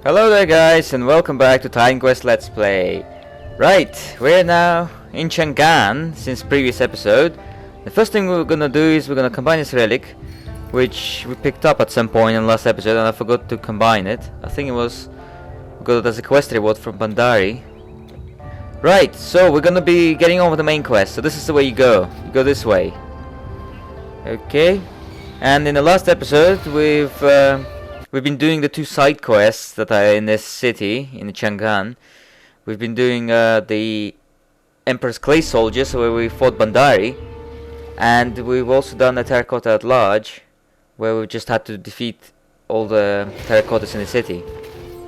Hello there guys and welcome back to Tigerquest Let's Play. Right, we're now in Chang'an since previous episode. The first thing we're gonna do is we're gonna combine this relic, which we picked up at some point in the last episode and I forgot to combine it. I think it was we got it as a quest reward from Bandari. Right, so we're gonna be getting on with the main quest. So this is the way you go. You go this way. Okay. And in the last episode we've been doing the two side quests that are in this city, in Chang'an. We've been doing the Emperor's Clay Soldiers, where we fought Bandari. And we've also done the Terracotta at Large, where we just had to defeat all the terracottas in the city.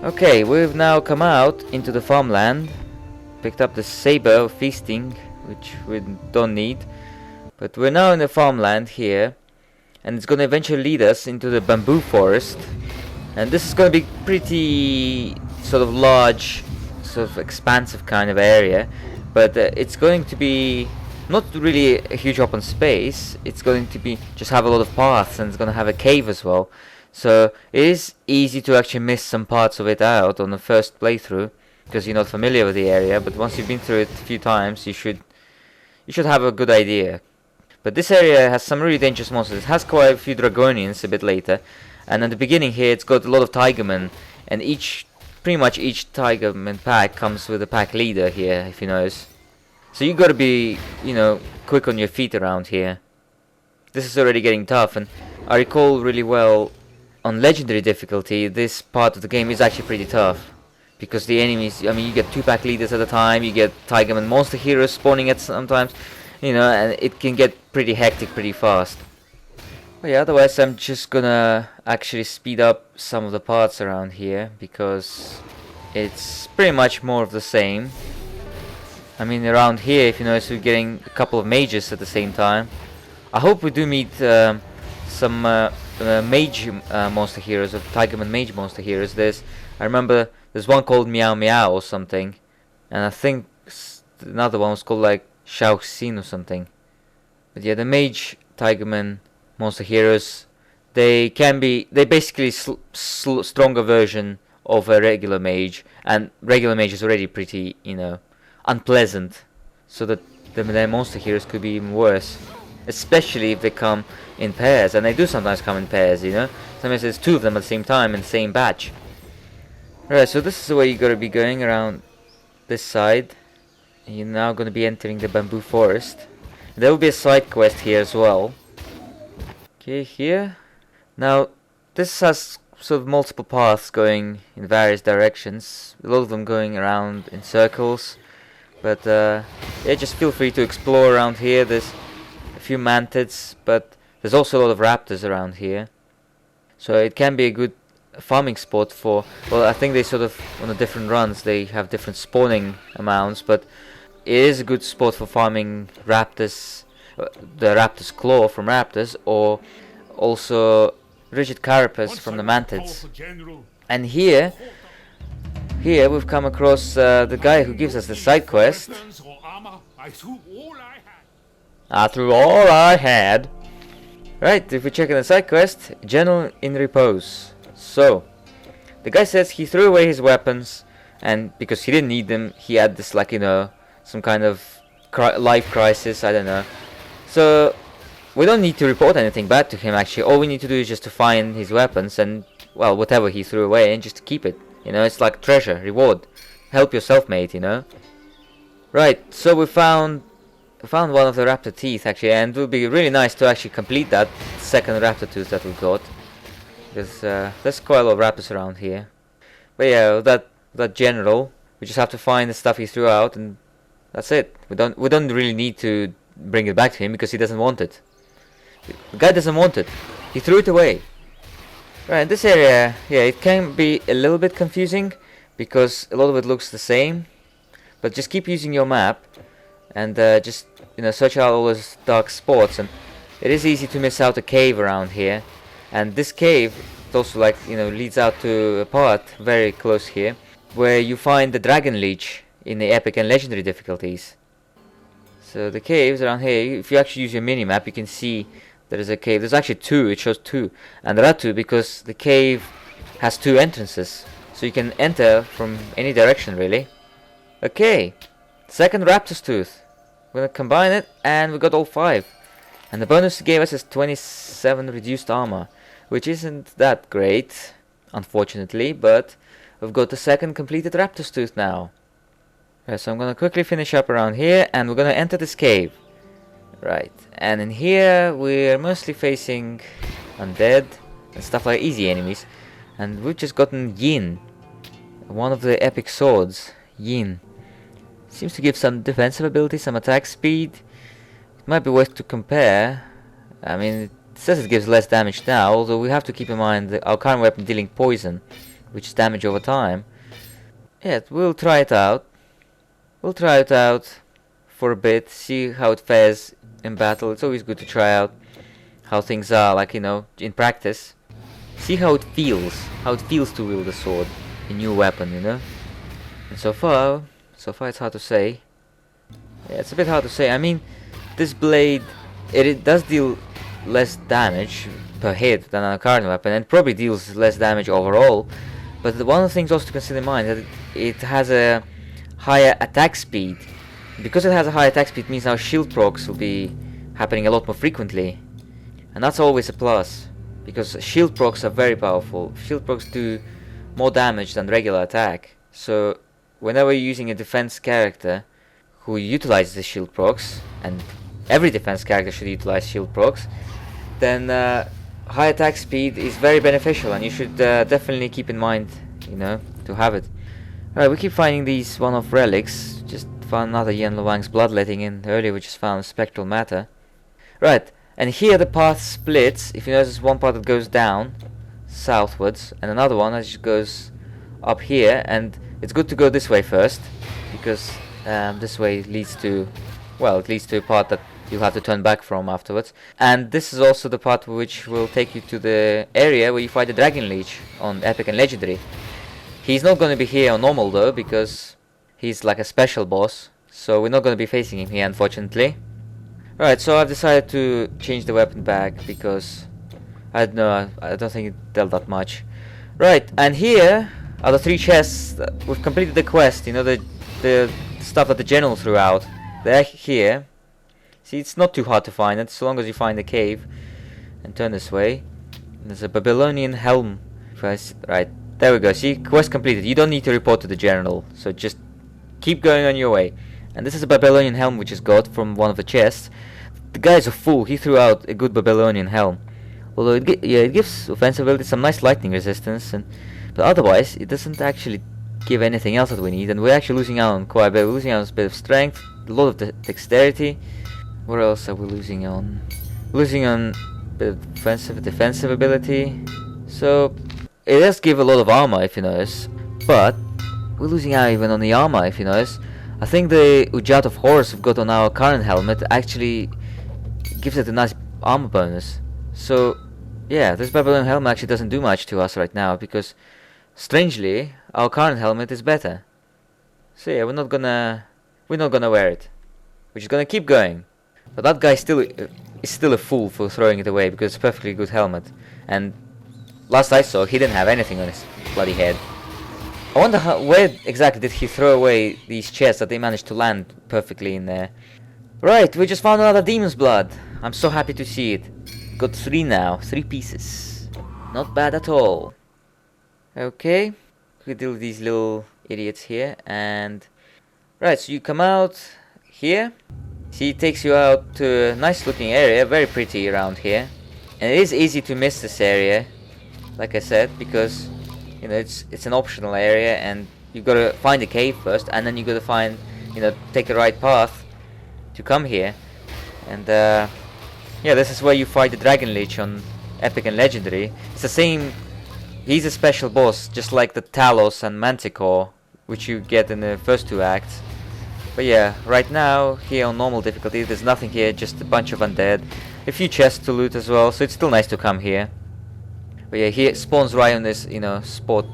Okay, we've now come out into the farmland. Picked up the Saber of Feasting, which we don't need. But we're now in the farmland here. And it's going to eventually lead us into the bamboo forest. And this is going to be pretty sort of large, sort of expansive kind of area. But it's going to be not really a huge open space. It's going to be just have a lot of paths, and it's going to have a cave as well. So it is easy to actually miss some parts of it out on the first playthrough, because you're not familiar with the area. But once you've been through it a few times, you should have a good idea. But this area has some really dangerous monsters. It has quite a few Draconians a bit later. And at the beginning here, it's got a lot of Tigerman. And pretty much each Tigerman pack comes with a pack leader here, if you notice. So you gotta be, quick on your feet around here. This is already getting tough. And I recall really well, on Legendary difficulty, this part of the game is actually pretty tough. Because the enemies, you get 2 pack leaders at a time. You get Tigerman monster heroes spawning at sometimes. And it can get pretty hectic pretty fast. But yeah, otherwise I'm just gonna actually speed up some of the parts around here, because it's pretty much more of the same. Around here, if you notice, we're getting a couple of mages at the same time. I hope we do meet some mage monster heroes, or Tigerman mage monster heroes. I remember there's one called Meow Meow or something, and I think another one was called like Shao Xin or something. But yeah, the mage Tigerman monster heroes, they basically stronger version of a regular mage, and regular mage is already pretty unpleasant, so that their monster heroes could be even worse, especially if they come in pairs, and they do sometimes come in pairs. Sometimes there's 2 of them at the same time in the same batch. Right, so this is the way you gotta be going around this side. You're now going to be entering the bamboo forest. There will be a side quest here as well. Okay, here. Now, this has sort of multiple paths going in various directions. A lot of them going around in circles. But, yeah, just feel free to explore around here. There's a few mantids, but there's also a lot of raptors around here. So it can be a good farming spot for... Well, I think they sort of, on the different runs, they have different spawning amounts, but it is a good spot for farming raptors, the raptor's claw from raptors, or also rigid carapace from the mantids. And here we've come across the guy who gives us the side quest. I threw all I had. Right, if we check in the side quest, General in Repose. So, the guy says he threw away his weapons, and because he didn't need them, he had this some kind of life crisis, I don't know. So, we don't need to report anything bad to him actually. All we need to do is just to find his weapons and, well, whatever he threw away, and just to keep it. It's like treasure, reward. Help yourself, mate, Right, so we found one of the raptor teeth actually, and it would be really nice to actually complete that second raptor tooth that we got. Because there's quite a lot of raptors around here. But yeah, that general, we just have to find the stuff he threw out, and that's it. We don't really need to bring it back to him, because he doesn't want it. The guy doesn't want it. He threw it away. Right, this area, yeah, it can be a little bit confusing, because a lot of it looks the same. But just keep using your map, and just search out all those dark spots, and it is easy to miss out a cave around here. And this cave also leads out to a part very close here, where you find the Dragon Liche in the epic and legendary difficulties. So the caves around here, if you actually use your mini-map, you can see there is a cave. There's actually 2, it shows 2. And there are 2 because the cave has 2 entrances. so you can enter from any direction really. Okay, second Raptor's Tooth. We're gonna combine it, and we got all 5. And the bonus it gave us is 27 reduced armor, which isn't that great, unfortunately, but we've got the second completed Raptor's Tooth now. Right, so I'm gonna quickly finish up around here, and we're gonna enter this cave. Right, and in here we're mostly facing undead and stuff like easy enemies. And we've just gotten Yin, one of the epic swords. Yin seems to give some defensive ability, some attack speed. It might be worth to compare. I mean, it says it gives less damage now, although we have to keep in mind that our current weapon dealing poison, which is damage over time. Yeah, we'll try it out. We'll try it out for a bit, see how it fares in battle. It's always good to try out how things are, like, you know, in practice. See how it feels to wield a sword, a new weapon, you know. And so far it's hard to say. Yeah, it's a bit hard to say. I mean, this blade, it does deal less damage per hit than our current weapon, and probably deals less damage overall. But one of the things also to consider in mind is that it has a higher attack speed. Because it has a higher attack speed, means our shield procs will be happening a lot more frequently, and that's always a plus, because shield procs are very powerful. Shield procs do more damage than regular attack, so whenever you're using a defense character who utilizes the shield procs, and every defense character should utilize shield procs, then high attack speed is very beneficial, and you should definitely keep in mind, you know, to have it. Alright, we keep finding these one-off relics. Just found another Yen Luang's bloodletting in earlier, we just found spectral matter. Right, and here the path splits. If you notice, one part that goes down southwards, and another one that just goes up here, and it's good to go this way first, because this way leads to, well, it leads to a part that you'll have to turn back from afterwards. And this is also the part which will take you to the area where you fight the Dragon Liche on Epic and Legendary. He's not going to be here on normal though, because he's like a special boss, so we're not going to be facing him here, unfortunately. Right, so I've decided to change the weapon back, because I don't know, I don't think it dealt that much. Right, and here are the 3 chests. We've completed the quest, you know, the stuff that the general threw out. They're here. See, it's not too hard to find it, so long as you find the cave and turn this way. There's a Babylonian helm. Right, there we go. See, quest completed. You don't need to report to the general, so just keep going on your way. And this is a Babylonian helm which is got from one of the chests. The guy's a fool. He threw out a good Babylonian helm. Although it gives offensive ability, some nice lightning resistance, but otherwise it doesn't actually give anything else that we need. And we're actually losing out on quite a bit. We're losing out on a bit of strength, a lot of dexterity. What else are we losing on? Losing on a bit of defensive ability. So it does give a lot of armor, if you notice, but we're losing out even on the armor, if you notice. I think the Ujat of Horus we've got on our current helmet actually gives it a nice armor bonus. So yeah, this Babylonian helmet actually doesn't do much to us right now, because strangely our current helmet is better. So yeah, we're not gonna wear it. We're just gonna keep going. But that guy is still a fool for throwing it away, because it's a perfectly good helmet. And last I saw, he didn't have anything on his bloody head. I wonder where exactly did he throw away these chests that they managed to land perfectly in there. Right, we just found another demon's blood. I'm so happy to see it. Got 3 now, 3 pieces. Not bad at all. Okay, we deal with these little idiots here, and right, so you come out here. See, it takes you out to a nice looking area, very pretty around here. And it is easy to miss this area, like I said, because, you know, it's an optional area, and you've got to find a cave first, and then you got to find, you know, take the right path to come here. And yeah, this is where you fight the Dragon Liche on Epic and Legendary. It's the same. He's a special boss, just like the Talos and Manticore, which you get in the first 2 acts. But yeah, right now, here on normal difficulty, there's nothing here, just a bunch of undead. A few chests to loot as well, so it's still nice to come here. But yeah, he spawns right on this, you know, spot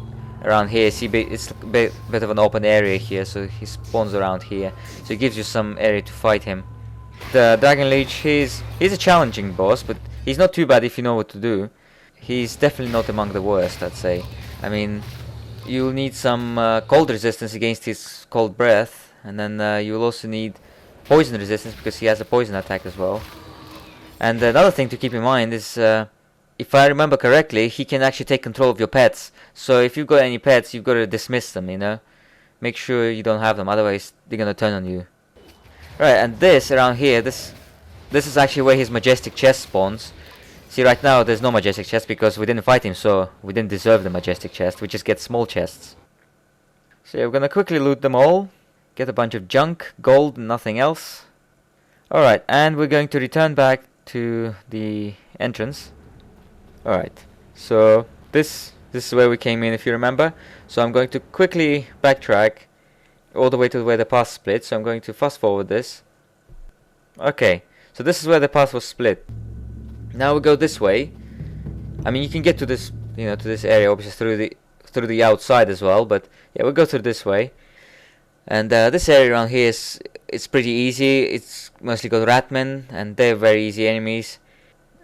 around here. See, it's a bit of an open area here, so he spawns around here. So it gives you some area to fight him. The Dragon Liche, he's a challenging boss, but he's not too bad if you know what to do. He's definitely not among the worst, I'd say. I mean, you'll need some cold resistance against his cold breath, and then you'll also need poison resistance because he has a poison attack as well. And another thing to keep in mind is, if I remember correctly, he can actually take control of your pets. So if you've got any pets, you've got to dismiss them, you know. Make sure you don't have them, otherwise they're gonna turn on you. Right, and this around here, this is actually where his majestic chest spawns. See, right now there's no majestic chest because we didn't fight him, so we didn't deserve the majestic chest. We just get small chests. So yeah, we're gonna quickly loot them all, get a bunch of junk, gold, and nothing else. Alright, and we're going to return back to the entrance. Alright, so this is where we came in, if you remember. So I'm going to quickly backtrack all the way to where the path split. So I'm going to fast forward this. Okay, so this is where the path was split. Now we go this way. I mean, you can get to this, you know, to this area obviously through the outside as well. But yeah, we'll go through this way. And this area around here it's pretty easy. It's mostly got Ratman, and they're very easy enemies.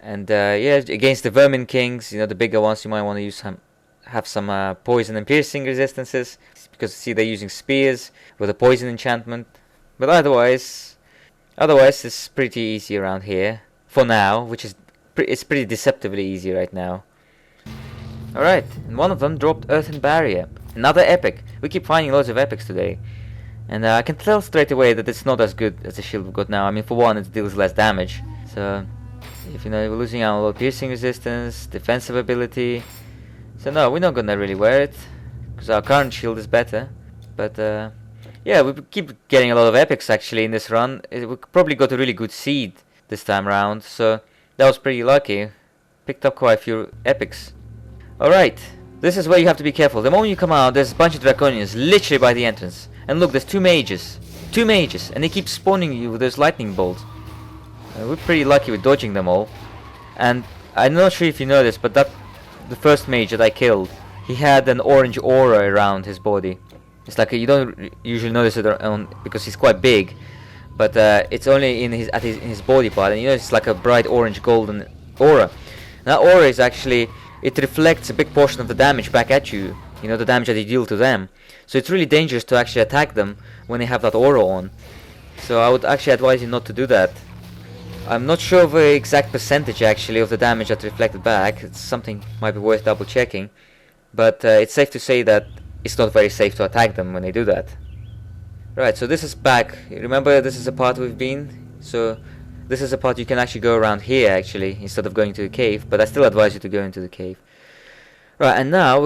And yeah, against the Vermin Kings, you know, the bigger ones, you might want to use have some poison and piercing resistances, because see, they're using spears with a poison enchantment. But otherwise it's pretty easy around here for now, which is it's pretty deceptively easy right now. Alright, and one of them dropped Earthen Barrier, another epic. We keep finding loads of epics today, and I can tell straight away that it's not as good as the shield we've got now. I mean, for one, it deals less damage, so if you know, we're losing out on a lot of piercing resistance, defensive ability. So no, we're not gonna really wear it, because our current shield is better. But yeah, we keep getting a lot of epics actually in this run. We probably got a really good seed this time around, so that was pretty lucky. Picked up quite a few epics. Alright, this is where you have to be careful. The moment you come out, there's a bunch of Draconians literally by the entrance. And look, there's two mages, and they keep spawning you with those lightning bolts. We're pretty lucky with dodging them all. And I'm not sure if you know this, but the first mage that I killed, he had an orange aura around his body. It's like you don't usually notice it because he's quite big, but it's only in his body part, and you know, it's like a bright orange golden aura. That aura is actually, it reflects a big portion of the damage back at you. You know, the damage that you deal to them. So it's really dangerous to actually attack them when they have that aura on. So I would actually advise you not to do that. I'm not sure of the exact percentage actually of the damage that's reflected back. It's something might be worth double checking. But it's safe to say that it's not very safe to attack them when they do that. Right, so this is back. Remember, this is a part we've been. So this is a part you can actually go around here actually, instead of going to the cave. But I still advise you to go into the cave. Right, and now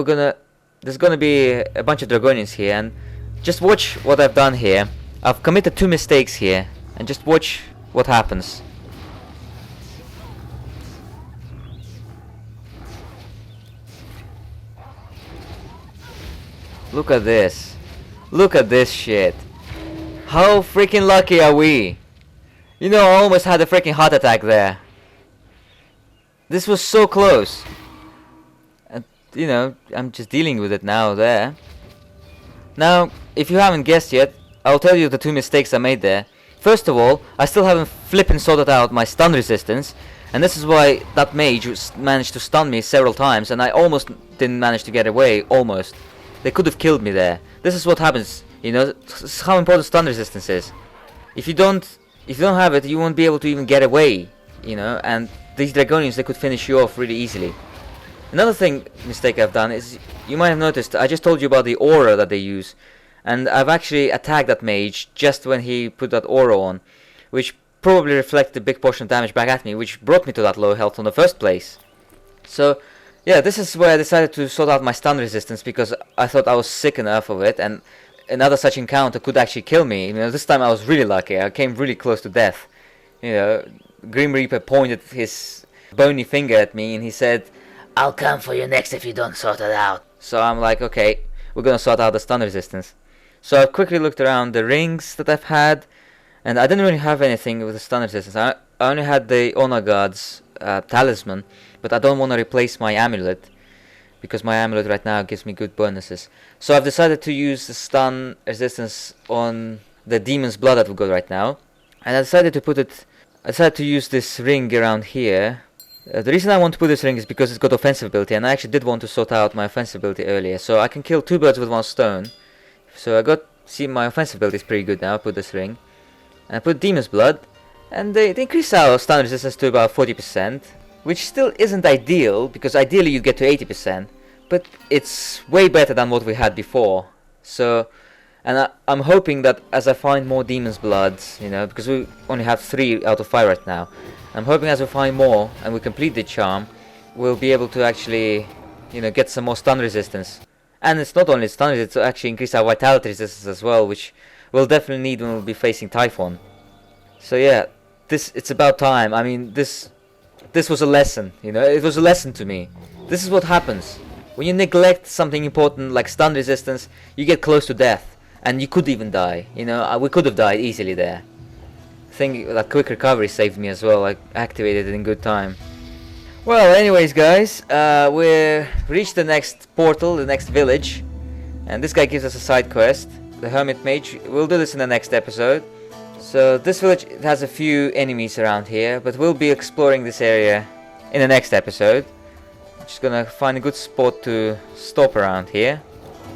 there's gonna be a bunch of Draconians here, and just watch what I've done here. I've committed 2 mistakes here, and just watch what happens. Look at this. Look at this shit. How freaking lucky are we? You know, I almost had a freaking heart attack there. This was so close. And, you know, I'm just dealing with it now there. Now, if you haven't guessed yet, I'll tell you the 2 mistakes I made there. First of all, I still haven't flippin' sorted out my stun resistance. And this is why that mage managed to stun me several times, and I almost didn't manage to get away, almost. They could have killed me there. This is what happens, you know, this is how important stun resistance is. If you don't have it, you won't be able to even get away, you know, and these Draconians, they could finish you off really easily. Another mistake I've done is, you might have noticed, I just told you about the aura that they use, and I've actually attacked that mage just when he put that aura on, which probably reflected a big portion of damage back at me, which brought me to that low health in the first place. So yeah, this is where I decided to sort out my stun resistance, because I thought I was sick enough of it, and another such encounter could actually kill me. You know, this time I was really lucky. I came really close to death. You know, Grim Reaper pointed his bony finger at me, and he said, "I'll come for you next if you don't sort it out." So I'm like, okay, we're gonna sort out the stun resistance. So I've quickly looked around the rings that I've had, and I didn't really have anything with the stun resistance. I only had the Honor Guard's talisman, but I don't want to replace my amulet, because my amulet right now gives me good bonuses. So I've decided to use the stun resistance on the Demon's Blood that we've got right now, and I decided to use this ring around here, The reason I want to put this ring is because it's got offensive ability, and I actually did want to sort out my offensive ability earlier, so I can kill 2 birds with 1 stone. So I got, see, my offensive ability is pretty good now. I put this ring, and I put Demon's Blood, and they increase our stun resistance to about 40%, which still isn't ideal, because ideally you get to 80%, but it's way better than what we had before. So, and I'm hoping that as I find more Demon's Bloods, you know, because we only have 3 out of 5 right now, I'm hoping as we find more and we complete the charm, we'll be able to actually, you know, get some more stun resistance. And it's not only stun resistance, it's actually increase our vitality resistance as well, which we'll definitely need when we'll be facing Typhon. So yeah, it's about time. I mean, this was a lesson, you know, it was a lesson to me. This is what happens. When you neglect something important like stun resistance, you get close to death. And you could even die, you know, we could have died easily there. I think that quick recovery saved me as well. I activated it in good time. Well, anyways guys, we've reached the next portal, the next village, and this guy gives us a side quest, the Hermit Mage. We'll do this in the next episode. So this village has a few enemies around here, but we'll be exploring this area in the next episode. Just gonna find a good spot to stop around here.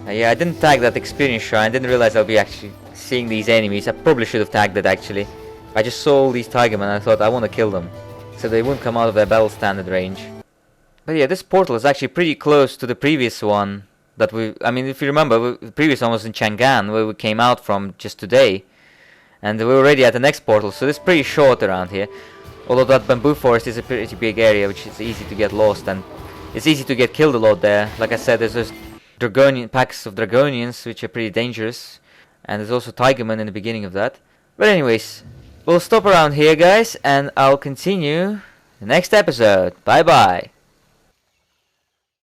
Yeah, I didn't tag that experience shrine. I didn't realize I'll be actually seeing these enemies. I probably should have tagged it actually. I just saw all these Tigermen and I thought I want to kill them, so they wouldn't come out of their battle standard range. But yeah, this portal is actually pretty close to the previous one that I mean, if you remember, the previous one was in Chang'an, where we came out from just today. And we're already at the next portal, so it's pretty short around here. Although that bamboo forest is a pretty big area, which is easy to get lost, and it's easy to get killed a lot there. Like I said, there's those packs of Draconians, which are pretty dangerous. And there's also Tigerman in the beginning of that. But anyways, we'll stop around here guys, and I'll continue the next episode. Bye bye.